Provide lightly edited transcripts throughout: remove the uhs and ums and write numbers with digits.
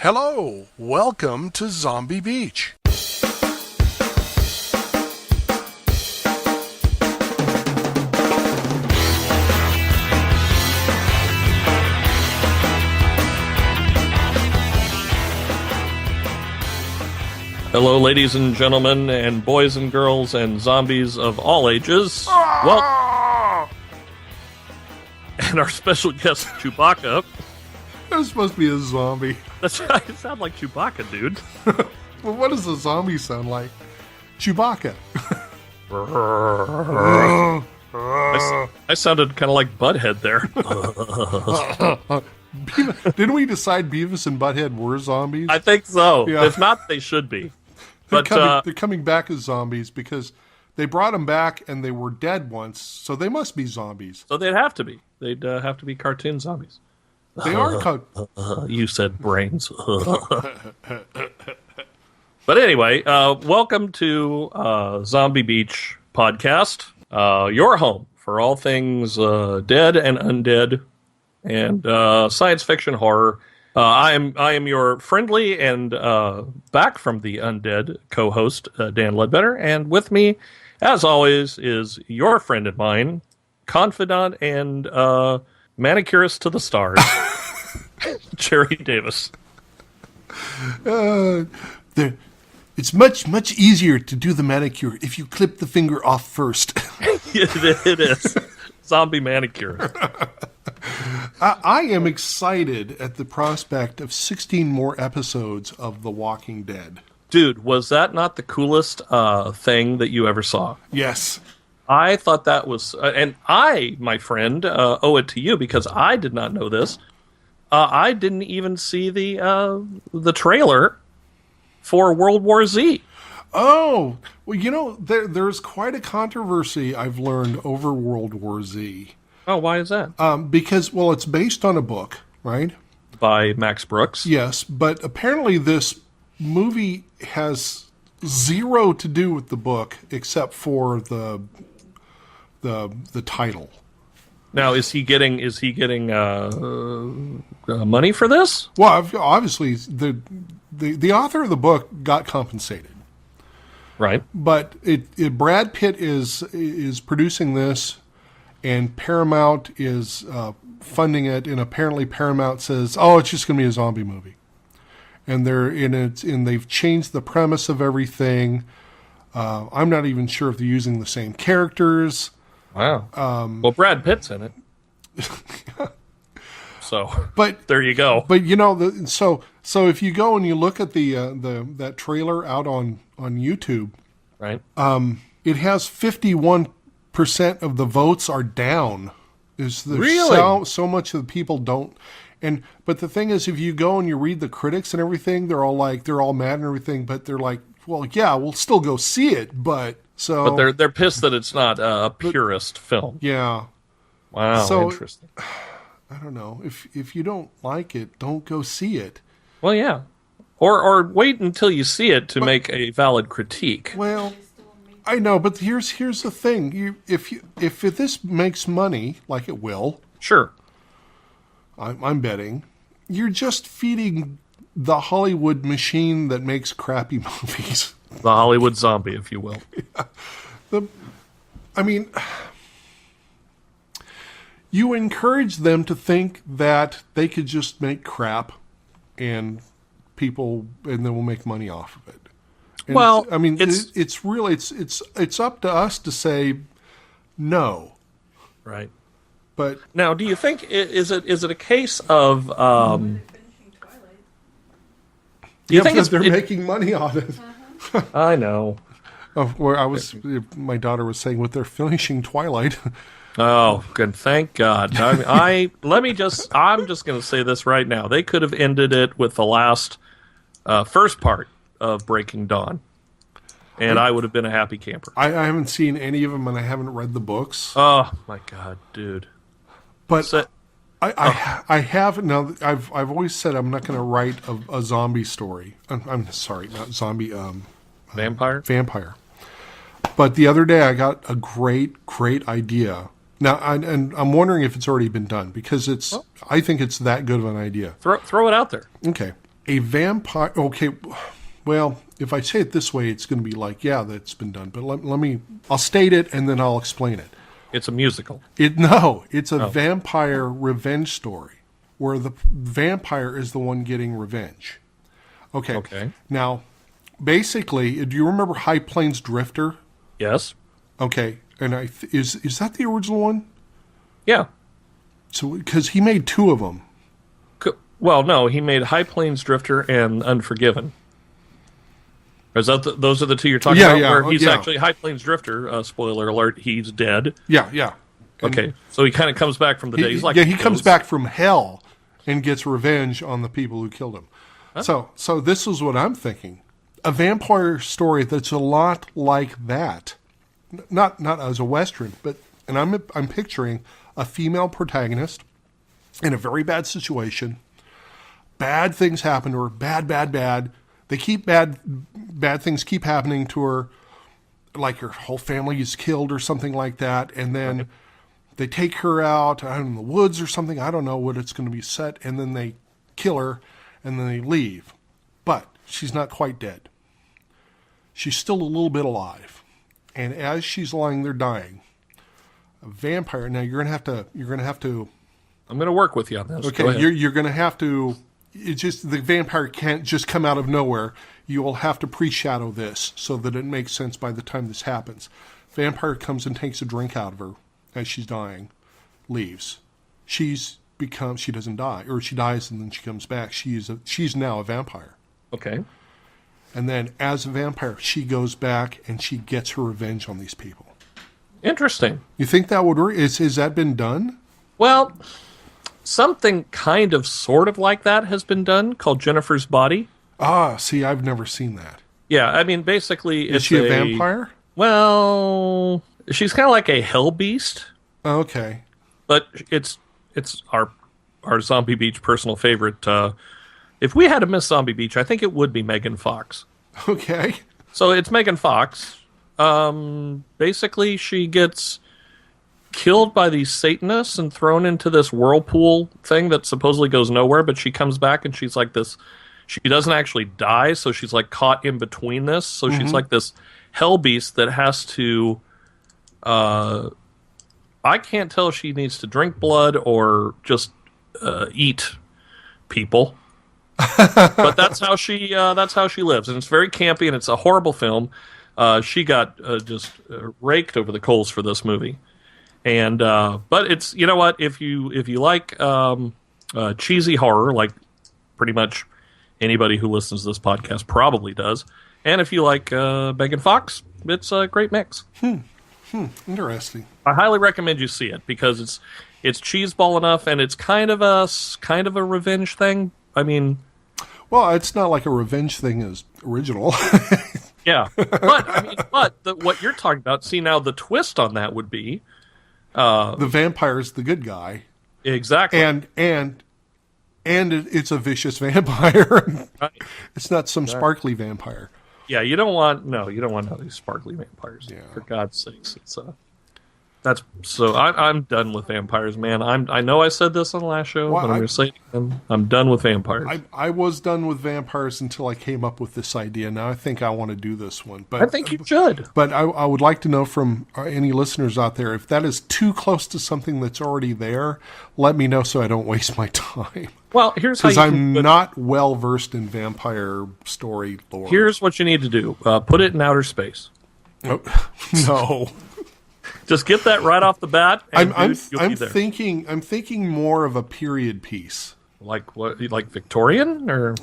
Hello, welcome to Zombie Beach. Hello, ladies and gentlemen, and boys and girls, and zombies of all ages. Well, and our special guest, Chewbacca. That was supposed to be a zombie. That's right, you sound like Chewbacca, dude. Well, what does a zombie sound like? Chewbacca. I sounded kind of like Butthead there. Didn't we decide Beavis and Butthead were zombies? I think so. Yeah. If not, they should be. They're But coming back as zombies because they brought them back and they were dead once, so they must be zombies. so they'd have to be. They'd have to be cartoon zombies. They are You said brains. But anyway, welcome to Zombie Beach podcast, your home for all things dead and undead and science fiction horror. I am your friendly and back from the undead co-host, Dan Ledbetter, and with me, as always, is your friend of mine, confidant and manicurist to the stars, Jerry Davis. It's much easier to do the manicure if you clip the finger off first. It is. Zombie manicure. I am excited at the prospect of 16 more episodes of The Walking Dead. Dude, was that not the coolest thing that you ever saw? Yes. I thought that was... and I, my friend, owe it to you because I did not know this. I didn't even see the trailer for World War Z. Oh, well, you know, there's quite a controversy I've learned over World War Z. Oh, why is that? Because, well, it's based on a book, right? By Max Brooks. Yes, but apparently this movie has zero to do with the book except for the title. Now, is he getting money for this? Well, obviously, the author of the book got compensated. Right. But Brad Pitt is producing this, and Paramount is funding it, and apparently Paramount says, "Oh, it's just going to be a zombie movie," and they've changed the premise of everything. I'm not even sure if they're using the same characters. Wow. Well, Brad Pitt's in it. So, but there you go. But you know, so if you go and you look at that trailer out on YouTube, right? It has 51% of the votes are down. Really? So much of the people don't. But the thing is, if you go and you read the critics and everything, they're all mad and everything, but they're like, well, yeah, we'll still go see it, but they're pissed that it's not a purist film. Yeah. Wow. So, interesting. I don't know. If you don't like it, don't go see it. Well, yeah. Or wait until you see it to make a valid critique. Well, I know, but here's the thing. If this makes money, like it will, sure. I'm betting, you're just feeding the Hollywood machine that makes crappy movies. The Hollywood zombie, if you will. Yeah. You encourage them to think that they could just make crap and then we'll make money off of it. And well, it's really it's up to us to say no. Right. But now, do you think is it a case of do you think they're making money on it? I know. My daughter was saying what they're finishing Twilight. Oh, good. Thank God. I'm just going to say this right now. They could have ended it with the last first part of Breaking Dawn, and I would have been a happy camper. I haven't seen any of them, and I haven't read the books. Oh my God, dude! But I have now. I've always said I'm not going to write a zombie story. I'm sorry, not zombie. Vampire. Vampire. But the other day I got a great idea. Now, and I'm wondering if it's already been done because I think it's that good of an idea. Throw it out there. Okay. a vampire. Okay, well, if I say it this way, it's going to be like, yeah, that's been done. But I'll state it and then I'll explain it. It's a musical. It's a vampire revenge story where the vampire is the one getting revenge. Okay. Now, basically, do you remember High Plains Drifter? Yes. Okay, and is that the original one? Yeah. So, because he made two of them. Well, no, he made High Plains Drifter and Unforgiven. Is that those are the two you're talking about? Yeah, where he's actually High Plains Drifter. Spoiler alert: he's dead. Yeah. Okay, so he kind of comes back from the dead. He's like he comes back from hell and gets revenge on the people who killed him. Huh? So this is what I'm thinking: a vampire story that's a lot like that. Not as a Western, and I'm picturing a female protagonist in a very bad situation. Bad things happen to her. Bad. They keep bad things keep happening to her, like her whole family is killed or something like that, and then they take her out in the woods or something. I don't know what it's going to be set, and then they kill her, and then they leave. But she's not quite dead. She's still a little bit alive, and as she's lying there dying, a vampire. Now you're gonna have to. I'm going to work with you on this. Okay, you're going to have to. It's just the vampire can't just come out of nowhere. You will have to pre-shadow this so that it makes sense by the time this happens. Vampire comes and takes a drink out of her as she's dying, leaves. She doesn't die, or she dies and then she comes back. She's now a vampire. Okay. And then as a vampire, she goes back and she gets her revenge on these people. Interesting. You think that would work? Has that been done? Well, something kind of sort of like that has been done called Jennifer's Body. See, I've never seen that. Yeah, I mean, basically, is she a vampire? Well, she's kind of like a hell beast. Okay. But it's our Zombie Beach personal favorite. If we had a Miss Zombie Beach, I think it would be Megan Fox. Okay. So it's Megan Fox. Basically, she gets killed by these Satanists and thrown into this whirlpool thing that supposedly goes nowhere, but she comes back and she's like this. She doesn't actually die, so she's like caught in between this. So she's like this hell beast that has to. I can't tell if she needs to drink blood or just eat people. But that's how she lives, and it's very campy, and it's a horrible film. She got just raked over the coals for this movie. And but it's, you know what, if you like cheesy horror, like pretty much anybody who listens to this podcast probably does, and if you like Megan Fox, it's a great mix. Interesting. I highly recommend you see it because it's cheeseball enough, and it's kind of a revenge thing. I mean, well, it's not like a revenge thing is original. Yeah, but what you're talking about. See, now the twist on that would be. The vampire's the good guy. Exactly. And it's a vicious vampire. Right. It's not some sparkly vampire. Yeah, you don't want none of these sparkly vampires. Yeah. For God's sakes. I'm done with vampires, man. I know I said this on the last show, but I'm going to say it again. I'm done with vampires. I was done with vampires until I came up with this idea. Now I think I want to do this one. But I think you should. But I would like to know from any listeners out there, if that is too close to something that's already there, let me know so I don't waste my time. Well, here's how you because I'm not well versed in vampire story lore. Here's what you need to do: put it in outer space. Oh, no. Just get that right off the bat. And I'm thinking more of a period piece. Like what? Like Victorian, or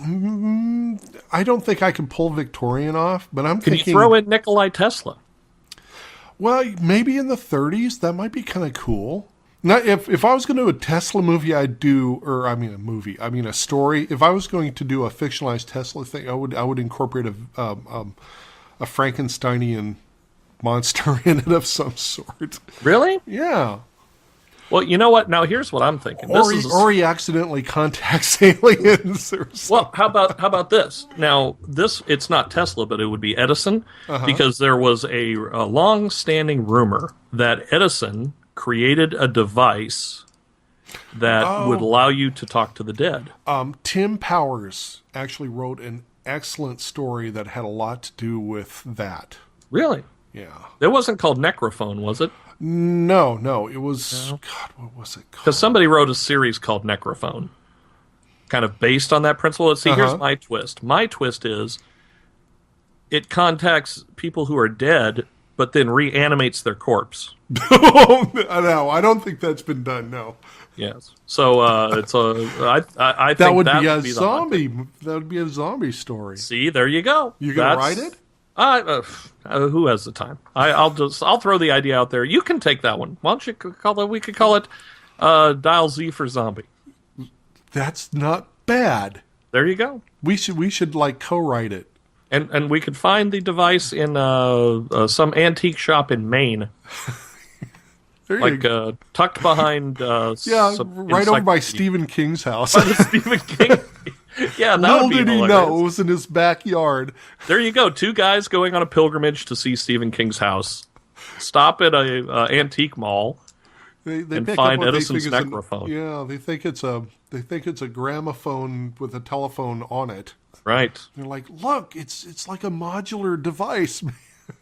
I don't think I can pull Victorian off, but I'm thinking. Can you throw in Nikolai Tesla? Well, maybe in the 30s. That might be kind of cool. Now, if I was going to do a Tesla movie, a story. If I was going to do a fictionalized Tesla thing, I would incorporate a Frankensteinian monster in it of some sort. Really? Yeah. Well, you know what? Now here's what I'm thinking. Or he accidentally contacts aliens or something. Well, how about this? Now, it's not Tesla, but it would be Edison, because there was a long-standing rumor that Edison created a device that would allow you to talk to the dead. Tim Powers actually wrote an excellent story that had a lot to do with that. Really? Yeah. It wasn't called Necrophone, was it? No. It was... No. God, what was it called? Because somebody wrote a series called Necrophone, kind of based on that principle. See, here's my twist. My twist is it contacts people who are dead, but then reanimates their corpse. No, I don't think that's been done, no. Yes. So it's I think that would that be would a be zombie. That would be a zombie story. See, there you go. You gonna write it? Who has the time? I'll throw the idea out there. You can take that one. Why don't you call it? We could call it Dial Z for Zombie. That's not bad. There you go. We should like co-write it. And we could find the device in some antique shop in Maine. Like tucked behind right over by Stephen King's house. By the Stephen King. Yeah, that little would be did he hilarious. know it was in his backyard. There you go. Two guys going on a pilgrimage to see Stephen King's house. Stop at a antique mall They and pick find up what they Edison's think is necrophone. they think it's a gramophone with a telephone on it. Right. They're like, look, it's like a modular device.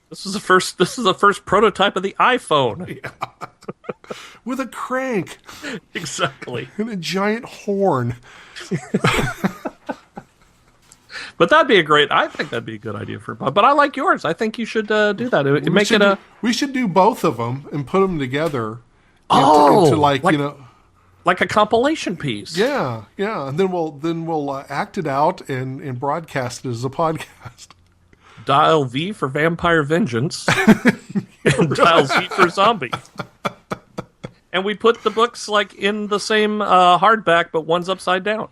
This is the first prototype of the iPhone. Yeah. With a crank. Exactly. And a giant horn. But I think that'd be a good idea for. But I like yours. I think you should do that. We should do both of them and put them together. Into like like a compilation piece. Yeah, and then we'll act it out and broadcast it as a podcast. Dial V for Vampire Vengeance, and Dial Z for Zombie. And we put the books like in the same hardback, but one's upside down.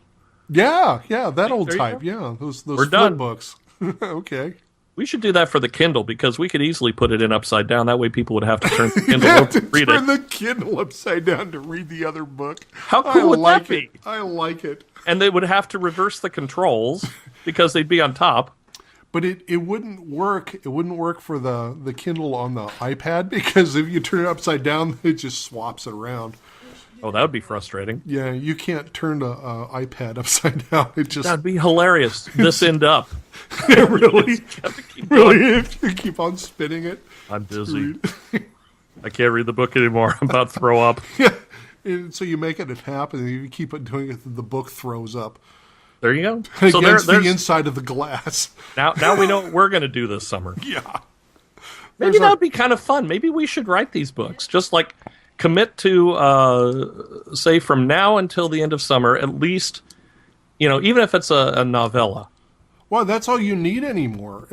Yeah, that old type. Yeah, those We're flip done. books. Okay. We should do that for the Kindle because we could easily put it in upside down. That way, people would have to turn the Kindle over to read turn it. the Kindle upside down to read the other book. How cool would that be? I like it. And they would have to reverse the controls because they'd be on top. But it wouldn't work. It wouldn't work for the Kindle on the iPad because if you turn it upside down, it just swaps it around. Oh, that would be frustrating. Yeah, you can't turn the iPad upside down. It just That'd be hilarious. This end up. really, if you keep on spinning it. I'm busy. I can't read the book anymore. I'm about to throw up. Yeah, and so you make it happen, and you keep it doing it. The book throws up. There you go. So Against the inside of the glass. Now we know what we're going to do this summer. Yeah. Maybe that would be kind of fun. Maybe we should write these books. Just like commit to, say, from now until the end of summer, at least, even if it's a novella. Well, that's all you need anymore.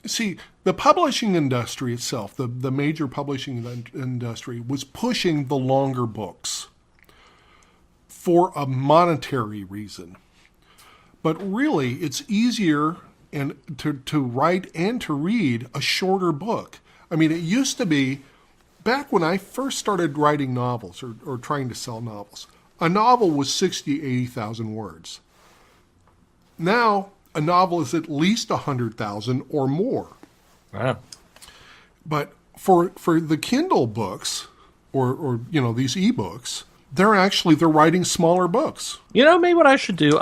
See, the publishing industry itself, the major publishing industry, was pushing the longer books for a monetary reason. But really, it's easier to write and to read a shorter book. I mean, it used to be, back when I first started writing novels or trying to sell novels, a novel was 60,000, 80,000 words. Now, a novel is at least 100,000 or more. Wow. But for the Kindle books or these ebooks, they're writing smaller books. Maybe what I should do,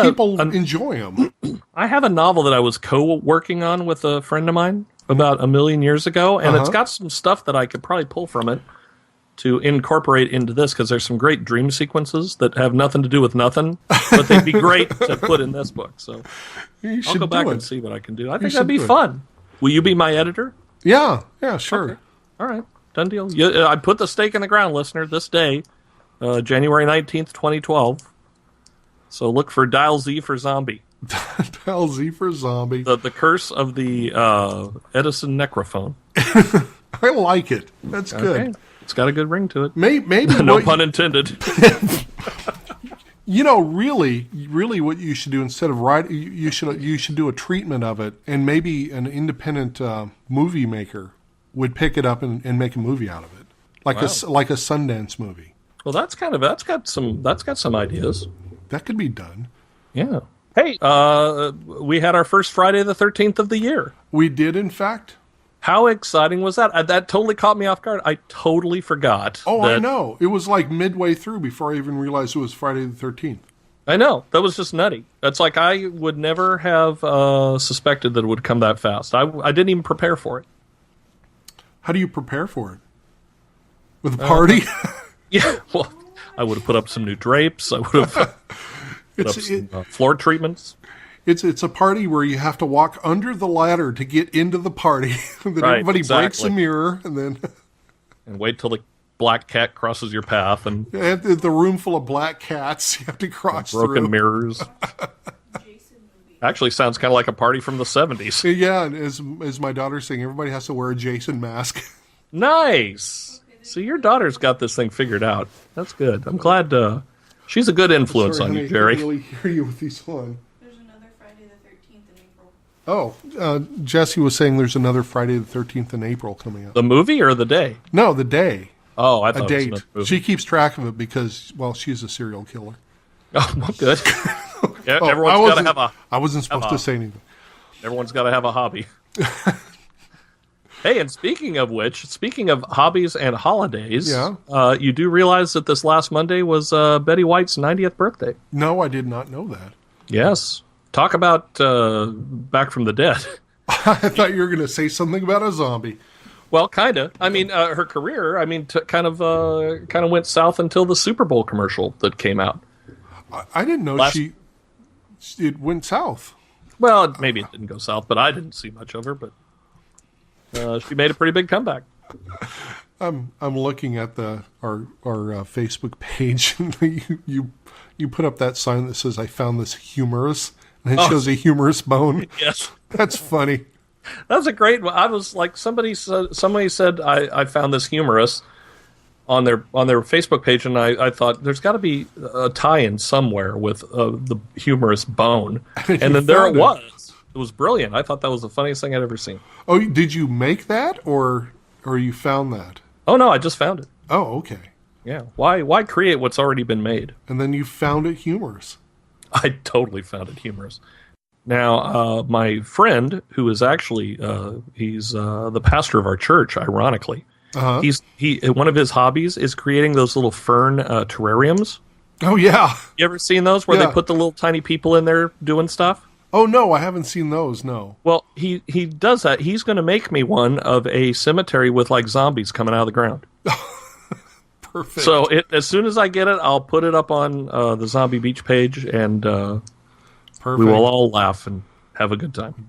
people enjoy them. I have a novel that I was co-working on with a friend of mine about 1,000,000 years ago, and it's got some stuff that I could probably pull from it to incorporate into this, because there's some great dream sequences that have nothing to do with nothing, but they'd be great to put in this book. So I'll go back and see what I can do. I think that'd be fun. Will you be my editor? Yeah, sure. Okay. All right, done deal. I put the stake in the ground, listener, this day, January 19th, 2012. So look for Dial Z for Zombie. Dial Z for Zombie. The curse of the Edison necrophone. I like it. That's good. It's got a good ring to it. Maybe no pun intended. Really, what you should do instead of writing, you should do a treatment of it, and maybe an independent movie maker would pick it up and make a movie out of it, like a Sundance movie. Well, that's got some ideas. That could be done. Yeah. Hey, we had our first Friday the 13th of the year. We did, in fact. How exciting was that? That totally caught me off guard. I totally forgot. Oh, I that know. It was like midway through before I even realized it was Friday the 13th. I know. That was just nutty. That's like I would never have suspected that it would come that fast. I didn't even prepare for it. How do you prepare for it? With a party? Yeah, well, I would have put up some new drapes. I would have put up some floor treatments. It's a party where you have to walk under the ladder to get into the party. Then Right, everybody breaks exactly. a mirror, and then And wait till the black cat crosses your path and the room full of black cats you have to cross broken through. mirrors. Actually sounds kind of like a party from the 70s. Yeah, and as my daughter's saying, everybody has to wear a Jason mask. Nice. So your daughter's got this thing figured out. That's good. I'm glad she's a good influence Sorry, on honey, you, I Jerry. can't really hear you with these on. There's another Friday the 13th in April. Oh, Jesse was saying there's another Friday the 13th in April coming up. The movie or the day? No, the day. Oh, I A thought it was date. another movie. She keeps track of it because, well, she's a serial killer. Oh, well, good. Yeah, Oh, everyone's got to have a I wasn't supposed to say anything. everyone's got to have a hobby. Hey, and speaking of which, speaking of hobbies and holidays, Yeah. you do realize that this last Monday was Betty White's 90th birthday. No, I did not know that. Yes. Talk about back from the dead. I thought you were going to say something about a zombie. Well, kind of. I mean, her career, kind of went south until the Super Bowl commercial that came out. I didn't know it went south. Well, maybe it didn't go south, but I didn't see much of her. But she made a pretty big comeback. I'm looking at our Facebook page, and you put up that sign that says "I found this humorous," and it shows a humorous bone. Yes, That's funny. that's a great one. I was like, somebody said I found this humorous on their Facebook page, and I thought there's got to be a tie-in somewhere with the humorous bone, and then there it found it. was. It was brilliant. I thought that was the funniest thing I'd ever seen. Oh, did you make that, or you found that? Oh no, I just found it. Oh, okay. Yeah. Why create what's already been made? And then you found it humorous. I totally found it humorous. Now, my friend, who is actually he's the pastor of our church, ironically, Uh-huh. he one of his hobbies is creating those little fern terrariums. Oh, yeah. You ever seen those where Yeah. they put the little tiny people in there doing stuff? Oh, no, I haven't seen those, no. Well, he does that. He's going to make me one of a cemetery with like zombies coming out of the ground. Perfect. So as soon as I get it, I'll put it up on the Zombie Beach page, and Perfect. we will all laugh and have a good time.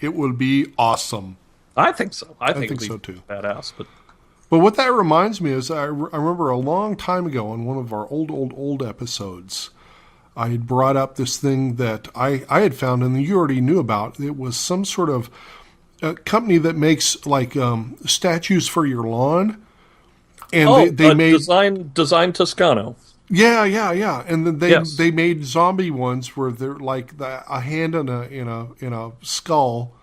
It would be awesome. I think so. I think think it'd so, be too. badass. But But what that reminds me is, I remember a long time ago on one of our old episodes, I had brought up this thing that I had found and you already knew about. It was some sort of company that makes like statues for your lawn. And they made design Toscano. yeah, and then Yes. they made zombie ones where they're like a hand in a skull,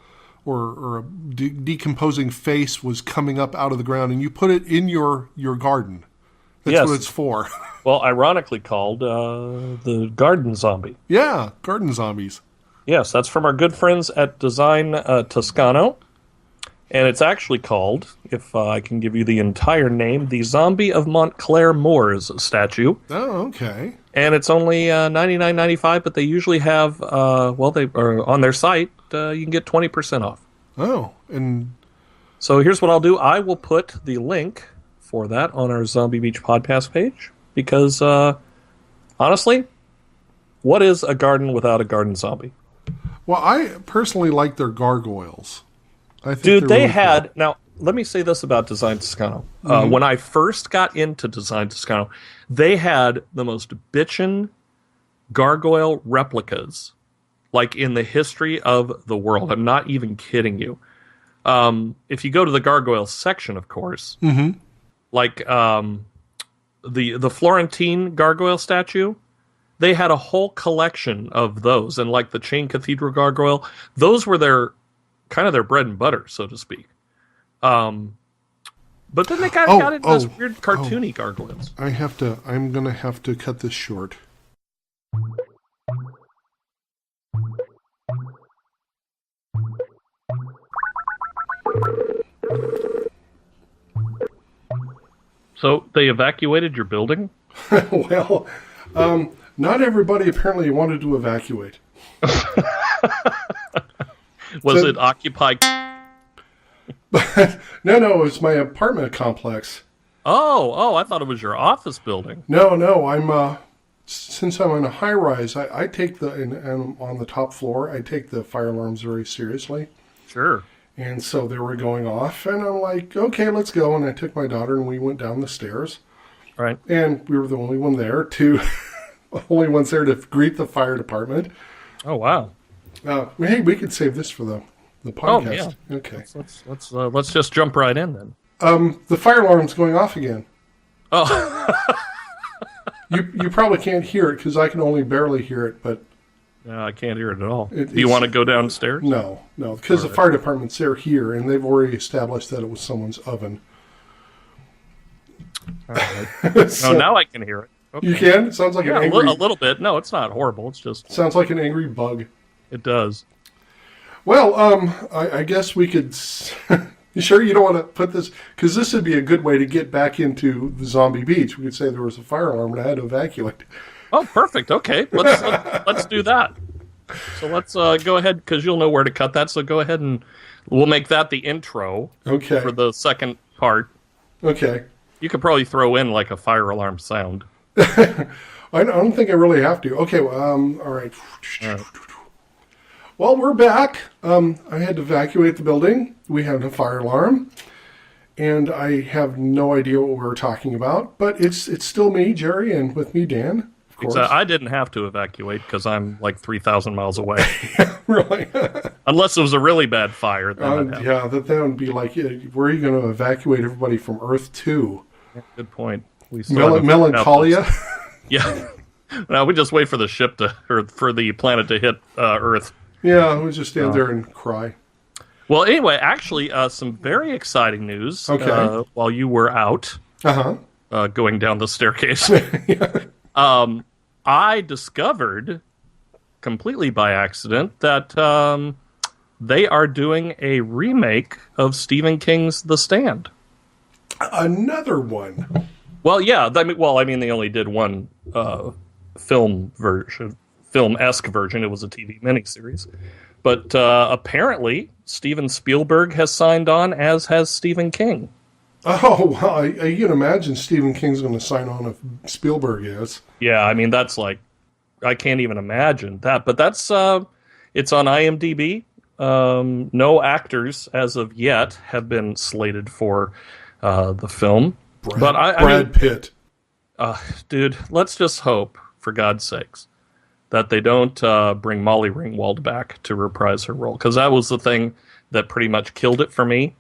or a decomposing face was coming up out of the ground, and you put it in your garden. That's Yes. what it's for. Well, ironically called the Garden Zombie. Yeah, garden zombies. Yes, that's from our good friends at Design Toscano. And it's actually called, if I can give you the entire name, the Zombie of Montclair Moors statue. Oh, okay. And it's only $99.95, but they usually have, they are on their site, you can get 20% off. Oh, and So here's what I'll do. I will put the link for that on our Zombie Beach podcast page, because honestly, what is a garden without a garden zombie? well, I personally like their gargoyles. I think Dude, they're they really had... cool. Now, let me say this about Design Toscano. When I first got into Design Toscano, they had the most bitchin' gargoyle replicas, like, in the history of the world. I'm not even kidding you. If you go to the gargoyle section, of course, like the Florentine gargoyle statue, they had a whole collection of those, and like the Chain Cathedral gargoyle, those were their bread and butter, so to speak. But then they got into this weird cartoony gargoyles. I'm gonna have to cut this short. So they evacuated your building? Well, not everybody apparently wanted to evacuate. Was it Occupy? No, it was my apartment complex. Oh, I thought it was your office building. No, I'm since I'm in a high rise, I take and on the top floor, I take the fire alarms very seriously. Sure. And so they were going off, and I'm like, okay, let's go. And I took my daughter, and we went down the stairs. Right. And we were the only ones there to greet the fire department. Oh, wow. Hey, we could save this for the podcast. Oh, yeah. Okay. Let's just jump right in then. The fire alarm's going off again. Oh. You probably can't hear it because I can only barely hear it, but No, I can't hear it at all. Do you want to go downstairs? No, because the fire department's here, and they've already established that it was someone's oven. All right. So, now I can hear it. Okay. You can? It sounds like an angry... a little bit. No, it's not horrible. It's just... Sounds like an angry bug. It does. Well, I guess we could... You sure you don't want to put this... Because this would be a good way to get back into the zombie beach. We could say there was a fire alarm and I had to evacuate. Oh, perfect. Okay, let's do that. So let's go ahead, because you'll know where to cut that. So go ahead and we'll make that the intro. Okay. For the second part. Okay. You could probably throw in like a fire alarm sound. I don't think I really have to. Okay. All right. Well, we're back. I had to evacuate the building. We had a fire alarm. And I have no idea what we were talking about. But it's still me, Jerry, and with me, Dan. I didn't have to evacuate because I'm like 3,000 miles away. Really? Unless it was a really bad fire. Yeah, that would be like, where are you going to evacuate everybody from Earth to? Yeah, good point. Melancholia? Yeah. No, we just wait for the ship for the planet to hit Earth. Yeah, we just stand there and cry. Well, anyway, actually, some very exciting news. Okay. While you were out going down the staircase. Yeah. I discovered, completely by accident, that they are doing a remake of Stephen King's The Stand. Another one. Well, yeah. I mean, they only did one film-esque version. It was a TV miniseries. But apparently, Steven Spielberg has signed on, as has Stephen King. Oh, well, you can imagine Stephen King's going to sign on if Spielberg is. Yeah, I mean, that's like, I can't even imagine that. But that's, it's on IMDb. No actors, as of yet, have been slated for the film. Brad Pitt. Dude, let's just hope, for God's sakes, that they don't bring Molly Ringwald back to reprise her role. Because that was the thing that pretty much killed it for me.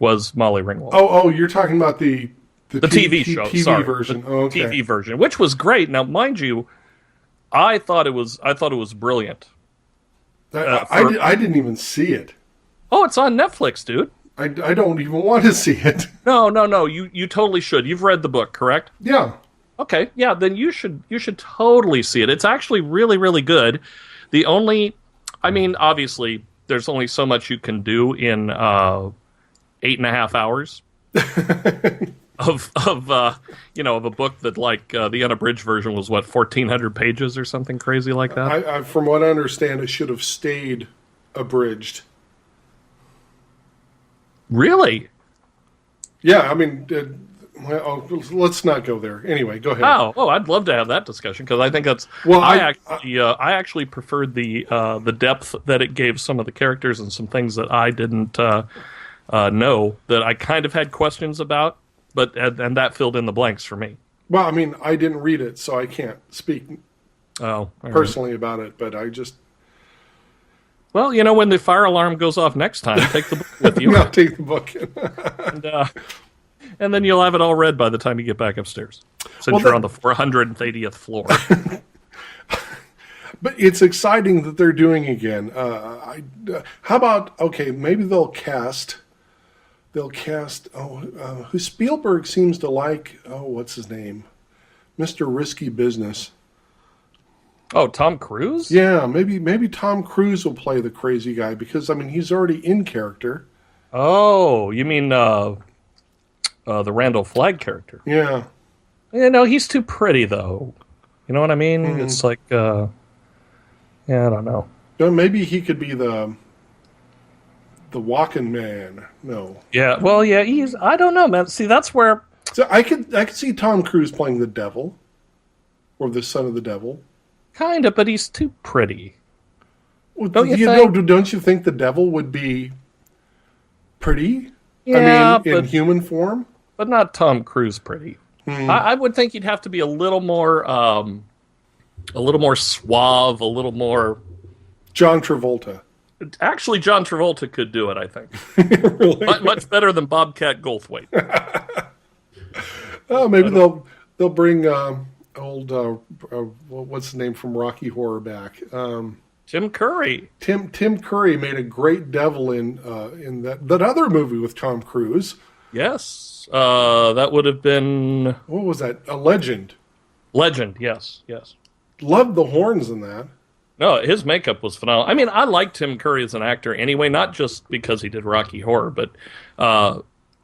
Was Molly Ringwald. Oh, you're talking about the TV show. TV version. Okay. TV version, which was great. Now, mind you, I thought it was brilliant. I didn't even see it. Oh, it's on Netflix, dude. I don't even want to see it. No. You totally should. You've read the book, correct? Yeah. Okay. Yeah. Then you should totally see it. It's actually really, really good. Obviously, there's only so much you can do in 8.5 hours of a book that, like, the unabridged version was 1,400 pages or something crazy like that. From what I understand, it should have stayed abridged. Really? Yeah, I mean, let's not go there. Anyway, go ahead. Oh, I'd love to have that discussion because I think that's. Well, I actually preferred the depth that it gave some of the characters and some things that I didn't know that I kind of had questions about, and that filled in the blanks for me. Well, I mean, I didn't read it, so I can't speak personally about it, but I just. Well, when the fire alarm goes off next time, take the book with you. I'll take the book. And then you'll have it all read by the time you get back upstairs, since you're on the 480th floor. But it's exciting that they're doing again. How about, maybe they'll cast, who Spielberg seems to like, what's his name? Mr. Risky Business. Oh, Tom Cruise? Yeah, maybe Tom Cruise will play the crazy guy because, I mean, he's already in character. Oh, you mean the Randall Flagg character. Yeah. You know, he's too pretty, though. You know what I mean? Mm-hmm. It's like, yeah, I don't know. No, maybe he could be the walking man. No. Yeah, well, yeah, I don't know, man. See, that's where... So I could see Tom Cruise playing the devil, or the son of the devil. Kind of, but he's too pretty. Well, Don't you think? Don't you think the devil would be pretty? Yeah, I mean, in human form? but not Tom Cruise pretty. I would think he'd have to be a little more suave, a little more... John Travolta. Actually, John Travolta could do it, I think. Really? Much better than Bobcat Goldthwait. Oh, maybe they'll bring what's the name from Rocky Horror back? Tim Curry. Tim Curry made a great devil in that other movie with Tom Cruise. Yes. That would have been... What was that? A Legend. Legend, yes. Loved the horns in that. No, his makeup was phenomenal. I mean, I like Tim Curry as an actor anyway, not just because he did Rocky Horror, but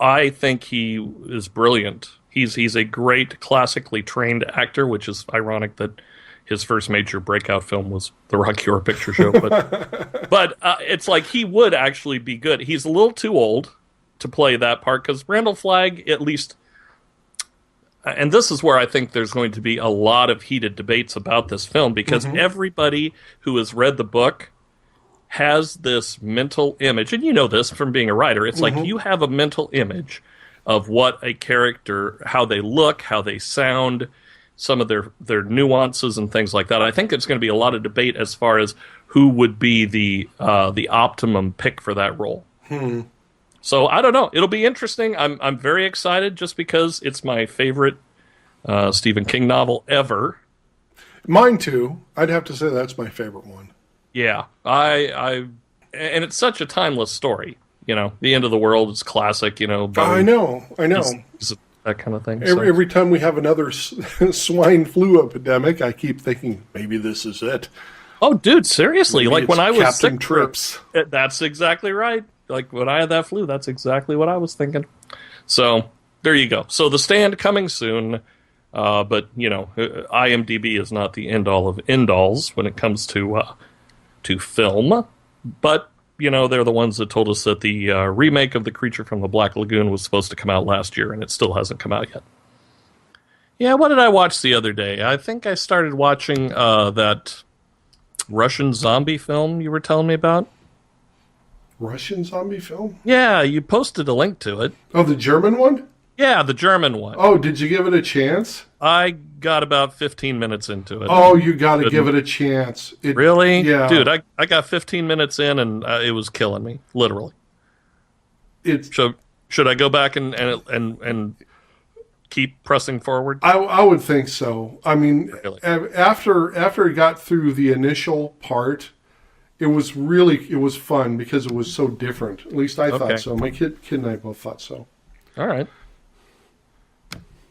I think he is brilliant. He's a great classically trained actor, which is ironic that his first major breakout film was the Rocky Horror Picture Show. But it's like he would actually be good. He's a little too old to play that part because Randall Flagg, at least... And this is where I think there's going to be a lot of heated debates about this film because everybody who has read the book has this mental image. And you know this from being a writer. It's like you have a mental image of what a character, how they look, how they sound, some of their nuances and things like that. I think there's going to be a lot of debate as far as who would be the optimum pick for that role. So I don't know. It'll be interesting. I'm very excited just because it's my favorite Stephen King novel ever. Mine too. I'd have to say that's my favorite one. Yeah, and it's such a timeless story. You know, the end of the world is classic. You know, I know. That kind of thing. Every time we have another swine flu epidemic, I keep thinking maybe this is it. Oh, dude, seriously! Maybe like when I was Captain sick, Trips. That's exactly right. Like when I had that flu, that's exactly what I was thinking. So there you go. So The Stand coming soon, but you know, IMDb is not the end all of end alls when it comes to film. But you know, they're the ones that told us that the remake of The Creature from the Black Lagoon was supposed to come out last year, and it still hasn't come out yet. Yeah, what did I watch the other day? I think I started watching that Russian zombie film you were telling me about. Russian zombie film? Yeah, you posted a link to it. Oh, the German one? Yeah, the German one. Oh, did you give it a chance? I got about 15 minutes into it. Oh, you got to give it a chance. Really? Yeah. Dude, I got 15 minutes in and it was killing me, literally. Should I go back and keep pressing forward? I would think so. I mean, Really? after it got through the initial part, it was fun because it was so different. At least I thought so. My kid and I both thought so. All right.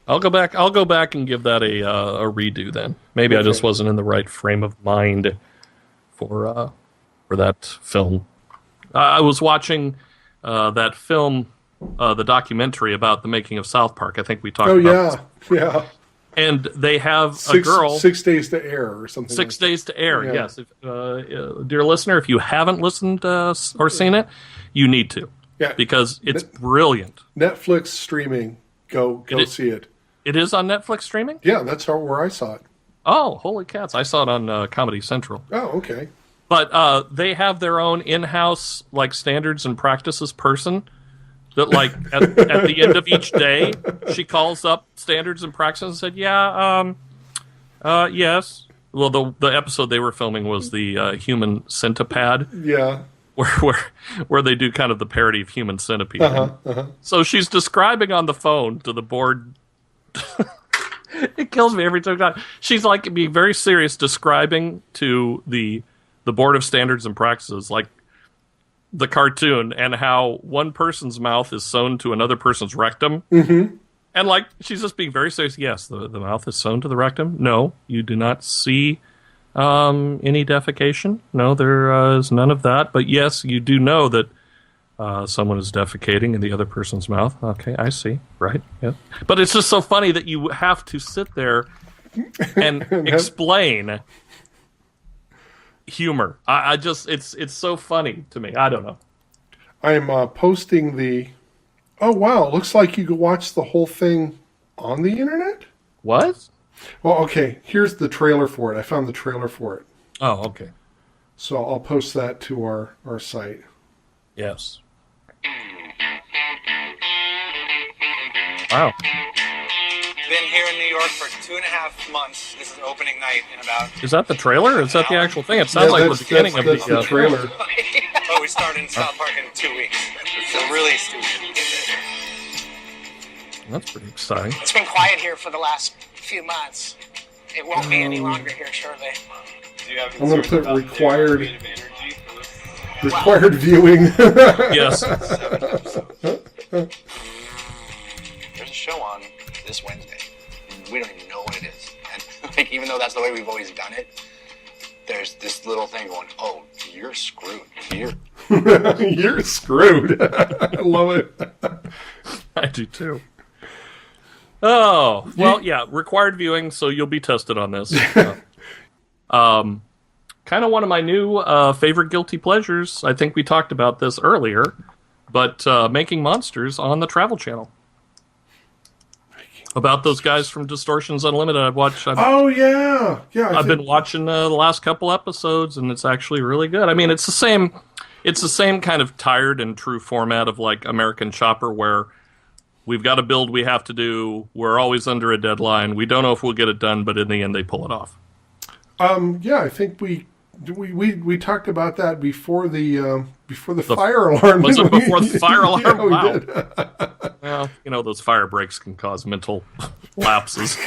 I'll go back and give that a redo then. Maybe I just wasn't in the right frame of mind for that film. I was watching that film, the documentary about the making of South Park. I think we talked about this. Yeah. And they have a girl... 6 days to air or something. 6 days to air, yes. If, dear listener, if you haven't listened or seen it, you need to. Yeah. Because it's brilliant. Netflix streaming. Go see it. It is on Netflix streaming? Yeah, that's where I saw it. Oh, holy cats. I saw it on Comedy Central. Oh, okay. But they have their own in-house like standards and practices person that like at the end of each day, she calls up standards and practices and said, yes. Well, the episode they were filming was the Human Centipede. Yeah. Where they do kind of the parody of Human Centipede. So she's describing on the phone to the board. It kills me every time. She's like being very serious, describing to the Board of Standards and Practices, like the cartoon, and how one person's mouth is sewn to another person's rectum. Mm-hmm. And like she's just being very serious. Yes, the mouth is sewn to the rectum. No, you do not see any defecation. No, there is none of that. But yes, you do know that Someone is defecating in the other person's mouth. Okay, I see. Right. Yeah. But it's just so funny that you have to sit there and explain humor. I just it's so funny to me. I don't know. I'm posting the. Oh wow! Looks like you could watch the whole thing on the internet. What? Well, okay. Here's the trailer for it. I found the trailer for it, Oh, okay. so I'll post that to our site. Yes. Wow. Been here in New York for 2.5 months. This is opening night in about. Is that the trailer? Or is that the actual thing? It sounds Yeah, like that's- the beginning that's of the trailer. Oh, we start in South Park in 2 weeks. So really stupid. That's pretty exciting. It's been quiet here for the last few months. It won't be any longer here shortly. I'm going to put required viewing. Yes. There's a show on this Wednesday. We don't even know what it is. And like, even though that's the way we've always done it, there's this little thing going, oh, you're screwed. You're screwed. I love it. I do too. Oh, well, yeah, required viewing, so you'll be tested on this. Kind of one of my new favorite guilty pleasures. I think we talked about this earlier, but Making Monsters on the Travel Channel. About those guys from Distortions Unlimited. I've been watching the last couple episodes, and it's actually really good. I mean, it's the same kind of tired and true format of like American Chopper, where we've got a build we have to do. We're always under a deadline. We don't know if we'll get it done, but in the end, they pull it off. Yeah, I think we talked about that before the fire alarm. Was it before the fire alarm? Yeah, we Wow. did. Well, those fire breaks can cause mental lapses.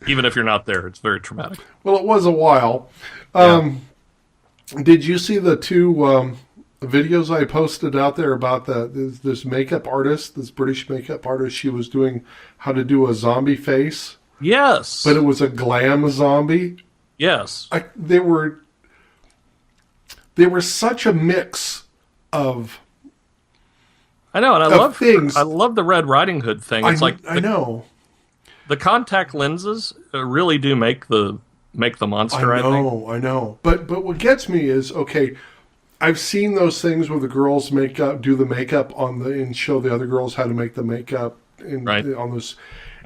Even if you're not there, it's very traumatic. Well, it was a while. Did you see the two videos I posted out there about this makeup artist, this British makeup artist? She was doing how to do a zombie face. Yes. But it was a glam zombie. Yes. They were such a mix of. I know, and I love the Red Riding Hood thing. It's I know. The contact lenses really do make the monster. I think. I know. But what gets me is, okay, I've seen those things where the girls do the makeup and show the other girls how to make the makeup on those,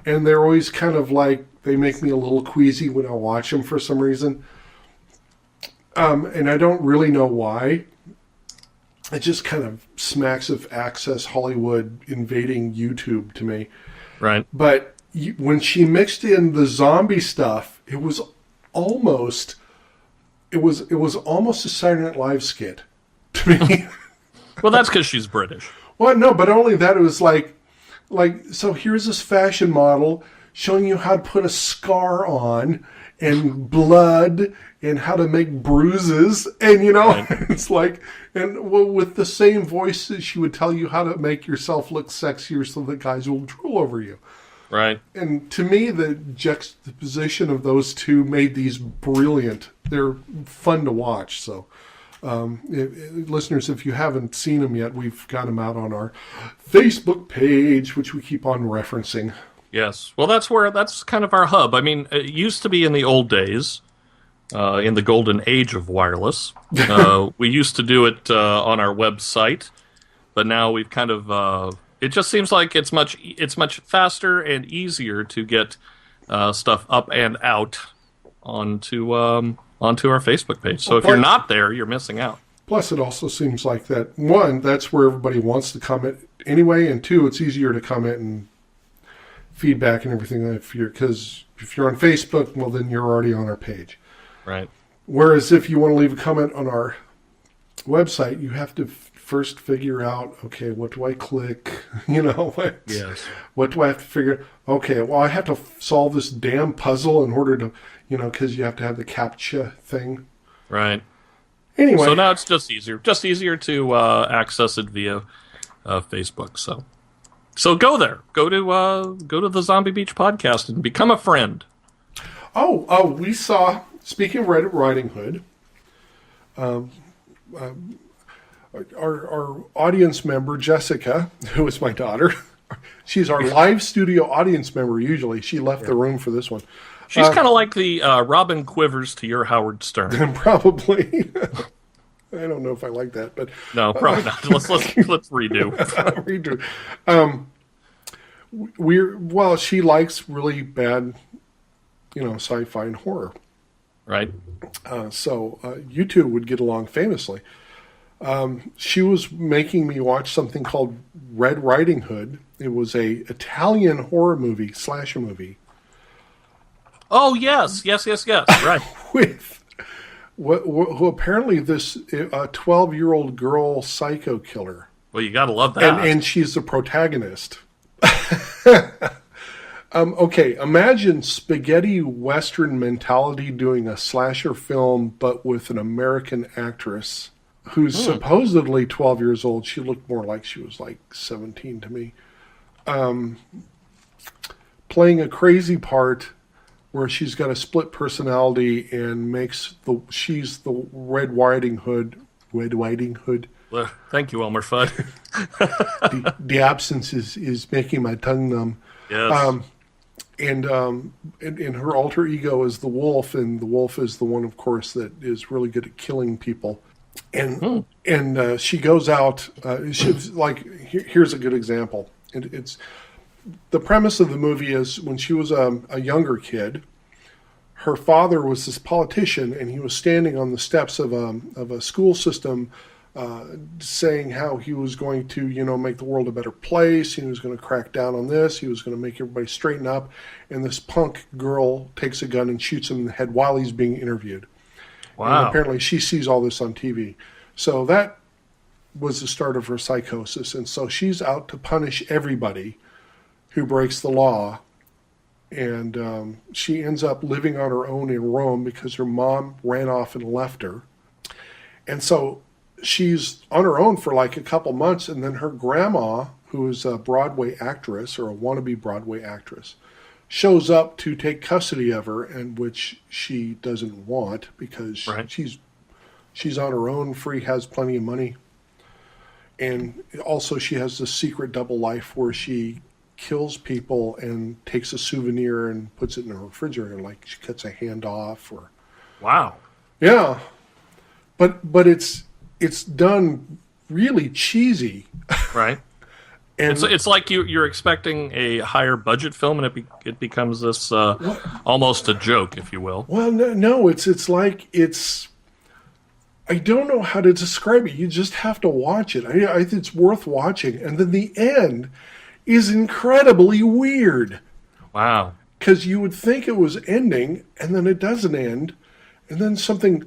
and they're always kind of like, they make me a little queasy when I watch them for some reason. And I don't really know why. It just kind of smacks of Access Hollywood invading YouTube to me. Right. But when she mixed in the zombie stuff, it was almost a Saturday Night Live skit to me. Well, that's because she's British. Well, no, but only that, it was like, so here's this fashion model showing you how to put a scar on and blood and how to make bruises, and right. It's like, and with the same voice, she would tell you how to make yourself look sexier so that guys will drool over you. Right. And to me, the juxtaposition of those two made these brilliant. They're fun to watch. So, listeners, if you haven't seen them yet, we've got them out on our Facebook page, which we keep on referencing. Yes. Well, that's kind of our hub. I mean, it used to be in the old days, in the golden age of wireless. We used to do it on our website, but now we've kind of. It just seems like it's much faster and easier to get stuff up and out onto our Facebook page. So if you're not there, you're missing out. Plus, it also seems like that, one, that's where everybody wants to comment anyway, and two, it's easier to comment and feedback and everything because if you're on Facebook, well, then you're already on our page. Right. Whereas if you want to leave a comment on our website, you have to first figure out, okay, what do I click? Yes. What do I have to figure? Okay, well, I have to solve this damn puzzle in order to, because you have to have the CAPTCHA thing. Right. Anyway. So now it's just easier to access it via Facebook. So go there. Go to the Zombie Beach podcast and become a friend. Oh, we saw, speaking of Red Riding Hood, our audience member, Jessica, who is my daughter, she's our live studio audience member usually. She left the room for this one. She's kind of like the Robin Quivers to your Howard Stern. Probably. I don't know if I like that, but No, probably not. Let's redo. Redo. She likes really bad, sci-fi and horror. Right. So you two would get along famously. She was making me watch something called Red Riding Hood. It was a Italian horror movie, slasher movie. Oh, yes. Right. With who apparently this 12-year-old girl psycho killer. Well, you got to love that. And she's the protagonist. Okay, imagine spaghetti western mentality doing a slasher film, but with an American actress who's supposedly 12 years old. She looked more like she was like 17 to me. Playing a crazy part where she's got a split personality and she's the Red Riding Hood. Well, thank you, Elmer Fudd. The absence is making my tongue numb. Yes. And her alter ego is the wolf, and the wolf is the one, of course, that is really good at killing people. And she goes out. She's like, here's a good example. It's the premise of the movie is when she was a younger kid, her father was this politician, and he was standing on the steps of a school system, saying how he was going to, make the world a better place. He was going to crack down on this. He was going to make everybody straighten up. And this punk girl takes a gun and shoots him in the head while he's being interviewed. Wow. And apparently she sees all this on TV. So that was the start of her psychosis. And so she's out to punish everybody who breaks the law. And she ends up living on her own in Rome because her mom ran off and left her. And so she's on her own for like a couple months, and then her grandma, who is a Broadway actress or a wannabe Broadway actress, shows up to take custody of her, and which she doesn't want because she's on her own, free, has plenty of money. And also she has this secret double life where she kills people and takes a souvenir and puts it in her refrigerator, like she cuts a hand off or... Wow. Yeah. But it's done really cheesy. Right. And it's like you're expecting a higher budget film, and it becomes this almost a joke, if you will. Well, no, it's like I don't know how to describe it. You just have to watch it. I think it's worth watching. And then the end is incredibly weird. Wow. Because you would think it was ending, and then it doesn't end, and then something